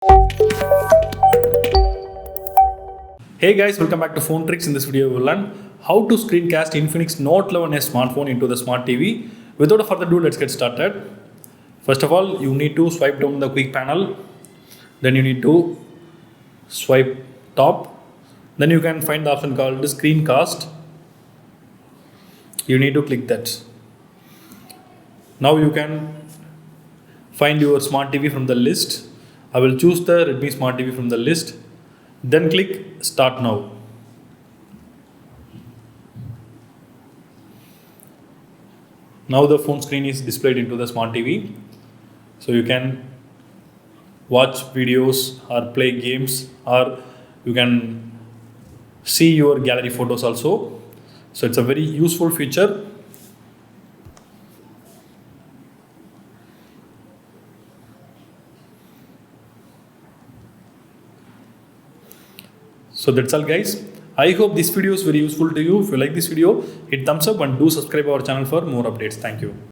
Hey guys, welcome back to Phone Tricks. In this video, we will learn how to screencast Infinix Note 11s smartphone into the smart TV. Without further ado, let's get started. First of all, you need to swipe down the quick panel. Then you need to swipe top. Then you can find the option called screencast. You need to click that. Now you can find your smart TV from the list. I will choose the Redmi Smart TV from the list. Then click Start Now. Now the phone screen is displayed into the smart TV. So you can watch videos or play games, or you can see your gallery photos also. So it's a very useful feature. So that's all guys. I hope this video is very useful to you. If you like this video, hit thumbs up and do subscribe our channel for more updates. Thank you.